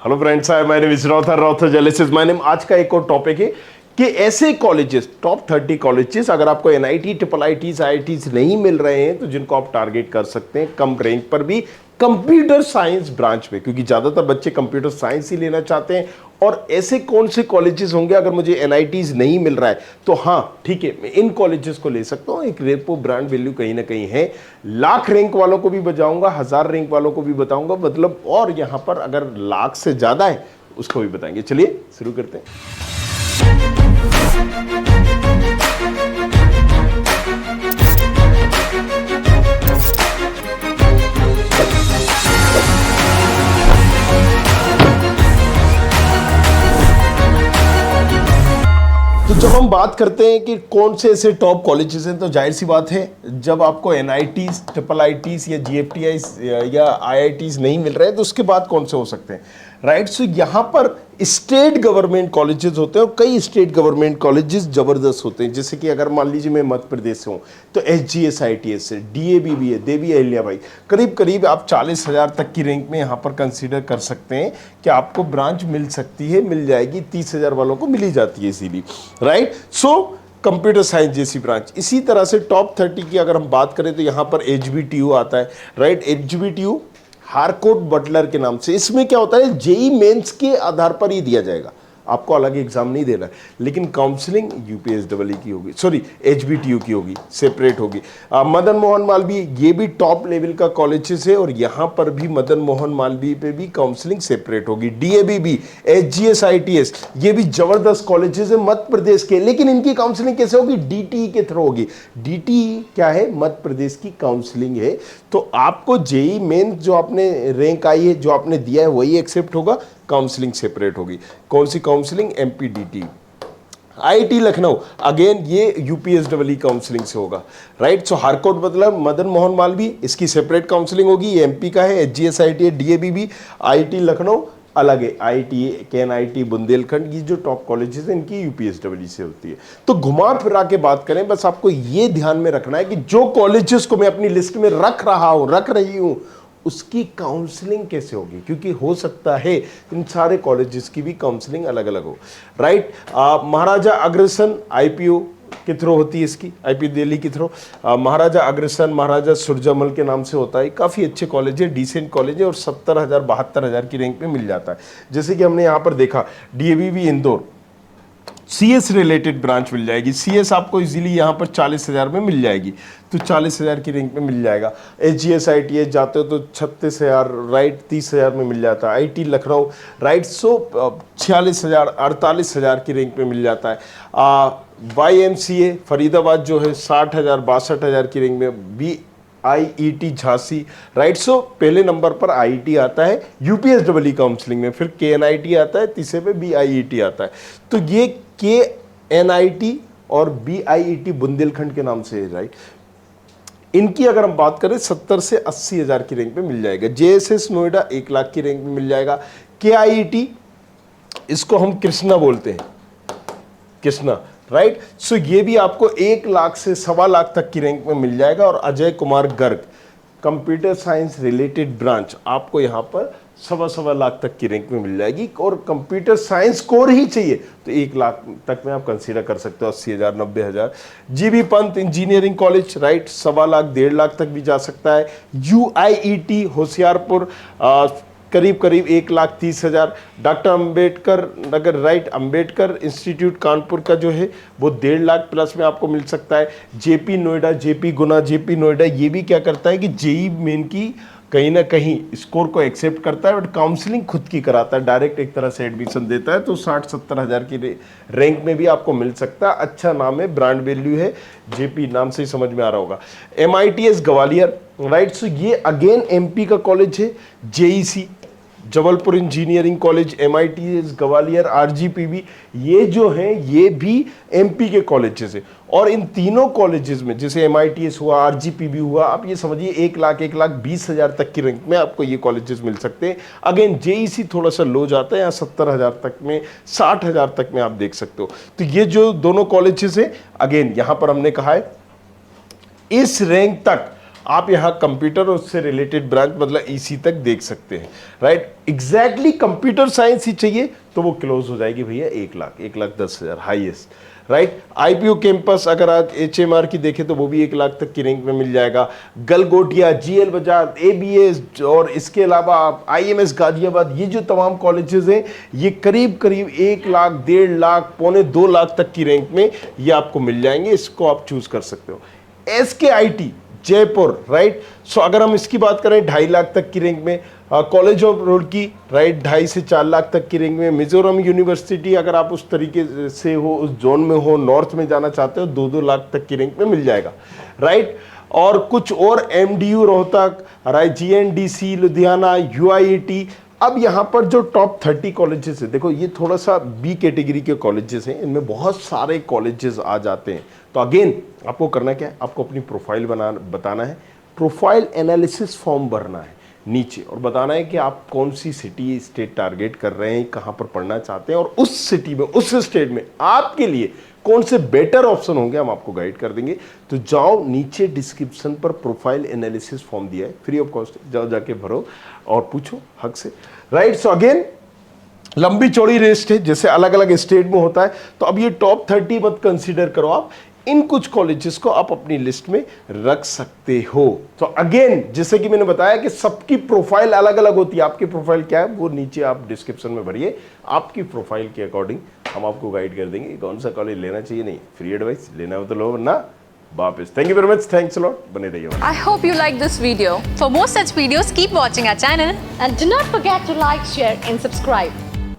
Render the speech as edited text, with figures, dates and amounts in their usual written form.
Hello friends, hi my name is रॉथर जेलिसिस my name. आज का एक और टॉपिक है कि ऐसे कॉलेजेस, टॉप 30 कॉलेजेस, अगर आपको एनआईटी, ट्रिपल आईटीज, आईआईटीज नहीं मिल रहे हैं तो जिनको आप टारगेट कर सकते हैं कम रैंक पर भी कंप्यूटर साइंस ब्रांच में, क्योंकि ज्यादातर बच्चे कंप्यूटर साइंस ही लेना चाहते हैं। और ऐसे कौन से कॉलेजेस होंगे अगर मुझे एनआईटीज नहीं मिल रहा है तो हाँ ठीक है, मैं इन कॉलेजेस को ले सकता हूँ। एक रेपो ब्रांड वैल्यू कहीं ना कहीं है। लाख रैंक वालों को भी बताऊंगा, 1000 रैंक वालों को भी बताऊंगा, मतलब और यहां पर अगर लाख से ज्यादा है उसको भी बताएंगे। चलिए शुरू करते हैं। तो जब हम बात करते हैं कि कौन से ऐसे टॉप कॉलेजेस हैं तो जाहिर सी बात है, जब आपको एनआईटीज, ट्रिपल आईटीज या जीएफटीआईज या आईआईटीज नहीं मिल रहे हैं तो उसके बाद कौन से हो सकते हैं, राइट। सो यहाँ पर स्टेट गवर्नमेंट कॉलेजेस होते हैं और कई स्टेट गवर्नमेंट कॉलेजेस जबरदस्त होते हैं। जैसे कि अगर मान लीजिए मैं मध्य प्रदेश से हूँ तो SGSITS है, DAV भी है, देवी अहिल्याबाई। करीब करीब आप 40,000 तक की रैंक में यहाँ पर कंसीडर कर सकते हैं कि आपको ब्रांच मिल सकती है, मिल जाएगी। 30,000 वालों को मिली जाती है इसीलिए, राइट। सो कंप्यूटर साइंस जैसी ब्रांच। इसी तरह से टॉप 30 की अगर हम बात करें तो यहाँ पर HBTU आता है, राइट। HBTU हारकोट बटलर के नाम से। इसमें क्या होता है, जेई मेंस के आधार पर ही दिया जाएगा, आपको अलग एग्जाम नहीं देना है, लेकिन काउंसलिंग UPSEE की होगी, सॉरी HBTU की होगी, सेपरेट होगी। मदन मोहन मालवीय, ये भी टॉप लेवल का कॉलेजेस है और यहाँ पर भी मदन मोहन मालवीय पे भी काउंसलिंग सेपरेट होगी। DAV भी, SGSITS, ये भी जबरदस्त कॉलेजेस है मध्य प्रदेश के, लेकिन इनकी काउंसलिंग कैसे होगी, DTE के थ्रू होगी। DTE क्या है, मध्य प्रदेश की काउंसलिंग है। तो आपको जेई मेन जो आपने रैंक आई है, जो आपने दिया है वही एक्सेप्ट होगा, काउंसलिंग सेपरेट होगी। कौन सी counselling, MPDT। IIT Lucknow again ये UPSEE काउंसलिंग से होगा, राइट। सो हारकोट मतलब मदन मोहन मालवीय, इसकी सेपरेट काउंसलिंग होगी, ये MP का है। SGSIT, DAV भी, IIT लखनऊ अलग है, IIT KNIT बुंदेलखंड, ये जो टॉप कॉलेजेस हैं इनकी UPSEE से होती है। तो घुमा फिरा के बात करें, बस आपको ये ध्यान में रखना है कि जो कॉलेजेस को मैं अपनी लिस्ट में रख रही हूं उसकी काउंसलिंग कैसे होगी, क्योंकि हो सकता है इन सारे कॉलेजेस की भी काउंसलिंग अलग अलग हो, राइट। महाराजा अग्रसेन IPO के थ्रू होती है, इसकी IPO दिल्ली के थ्रू। महाराजा अग्रसेन, महाराजा सूरजमल के नाम से होता है। काफ़ी अच्छे कॉलेज है, डिसेंट कॉलेज है और 70,000 72,000 की रैंक पे मिल जाता है। जैसे कि हमने यहाँ पर देखा DAV Indore, CS related branch मिल जाएगी। CS आपको इजीली यहाँ पर 40,000 में मिल जाएगी, तो 40,000 की रैंक में मिल जाएगा। SGSITS जाते हो तो 36,000, राइट, 30,000 में मिल जाता है। IIT लखनऊ, राइट, सो 46,000 48,000 की रैंक में मिल जाता है। YMCA फरीदाबाद जो है 60,000 62,000 की रैंक में। IET Jhansi, right. सो पहले नंबर पर IIT आता है UPSEE काउंसलिंग में, फिर KNIT आता है, तीसरे पे BIET आता है। तो ये KNIT और BIET बुंदेलखंड के नाम से है, राइट। इनकी अगर हम बात करें 70 से 80,000 की रैंक पे मिल जाएगा। JSS नोएडा 1 लाख की रैंक में मिल जाएगा। KIET, इसको हम कृष्णा बोलते हैं, कृष्णा, राइट। सो ये भी आपको 1 लाख से 1.25 लाख तक की रैंक में मिल जाएगा। और Ajay Kumar Garg computer science related branch आपको यहाँ पर 1.25 लाख तक की रैंक में मिल जाएगी। और कंप्यूटर साइंस कोर ही चाहिए तो 1 लाख तक में आप कंसीडर कर सकते हो, 80,000 90,000। GB Pant engineering college, right, 1.25 lakh 1.5 lakh तक भी जा सकता है। UIET होशियारपुर करीब करीब 1,30,000। Doctor Ambedkar Nagar, right, Ambedkar institute Kanpur का जो है वो 1.5 लाख प्लस में आपको मिल सकता है। JP नोएडा, JP गुना, JP नोएडा ये भी क्या करता है कि जेई मेन की कहीं ना कहीं स्कोर को एक्सेप्ट करता है बट काउंसलिंग खुद की कराता है, डायरेक्ट एक तरह से एडमिशन देता है। तो 60-70,000 की रैंक में भी आपको मिल सकता है। अच्छा नाम है, ब्रांड वैल्यू है, JP नाम से ही समझ में आ रहा होगा। MITS Gwalior, right. सो ये अगेन MP का कॉलेज है। JEC Jabalpur engineering college, MITS Gwalior, RGPB, ये जो हैं ये भी MP के कॉलेजेस हैं। और इन तीनों कॉलेजेस में जैसे MITS हुआ, RGPB हुआ, आप ये समझिए 1,20,000 तक की रैंक में आपको ये कॉलेजेस मिल सकते हैं। अगेन JEC थोड़ा सा लो जाता है, यहाँ 70,000 तक में, 60,000 तक में आप देख सकते हो। तो ये जो दोनों कॉलेजेस हैं, अगेन यहाँ पर हमने कहा है इस रैंक तक आप यहाँ कंप्यूटर और उससे रिलेटेड ब्रांच मतलब ईसी तक देख सकते हैं, राइट। एग्जैक्टली कंप्यूटर साइंस ही चाहिए तो वो क्लोज हो जाएगी भैया 1,10,000 हाईएस्ट, राइट। आईपीयू कैंपस अगर आज एचएमआर की देखें तो वो भी 1 लाख तक की रैंक में मिल जाएगा। गलगोटिया, जीएल बजाज, एबीएस और इसके अलावा आप आईएमएस गाजियाबाद, ये जो तमाम कॉलेजेस हैं ये करीब करीब 1 लाख, 1.5 लाख, 1.25 लाख तक की रैंक में ये आपको मिल जाएंगे। इसको आप चूज कर सकते हो। एसकेआईटी जयपुर, राइट। सो अगर हम इसकी बात करें 2.5 लाख तक की रैंक में। कॉलेज ऑफ रुड़की, राइट, 2.5 से 4 लाख तक की रैंक में। मिजोरम यूनिवर्सिटी अगर आप उस तरीके से हो, उस जोन में हो, नॉर्थ में जाना चाहते हो, 2-2 लाख तक की रैंक में मिल जाएगा, राइट। और कुछ और MDU Rohtak, right, GNDC Ludhiana, UIT. अब यहाँ पर जो टॉप 30 कॉलेजेस है, देखो ये थोड़ा सा बी कैटेगरी के कॉलेजेस हैं, इनमें बहुत सारे कॉलेजेस आ जाते हैं। तो अगेन आपको करना क्या है, आपको अपनी प्रोफाइल बताना है, प्रोफाइल एनालिसिस फॉर्म भरना है नीचे और बताना है कि आप कौन सी सिटी स्टेट टारगेट कर रहे हैं, कहाँ पर पढ़ना चाहते हैं और उस सिटी में, उस स्टेट में आपके लिए कौन से बेटर ऑप्शन होंगे हम आपको गाइड कर देंगे। तो जाओ नीचे डिस्क्रिप्शन पर प्रोफाइल एनालिसिस फॉर्म दिया है, फ्री ऑफ कॉस्ट, जाओ जाके भरो और पूछो हक से, राइट। सो अगेन लंबी चौड़ी लिस्ट है, जैसे अलग अलग स्टेट में होता है। तो अब ये टॉप 30 मत कंसीडर करो, आप इन कुछ कॉलेजेस को आप अपनी लिस्ट में रख सकते हो। तो अगेन जैसे कि मैंने बताया कि सबकी प्रोफाइल अलग अलग होती है। आपकी प्रोफाइल क्या है वो नीचे आप डिस्क्रिप्शन में भरिए, आपकी प्रोफाइल के अकॉर्डिंग हम आपको गाइड कर देंगे कौन सा कॉलेज लेना चाहिए। नहीं, फ्री एडवाइस लेना हो तो लो, वरना वापस। Thank you very much, thanks a lot, बने रहिए। I hope you like this video. For more such videos, keep watching our channel And do not forget to like, share and subscribe.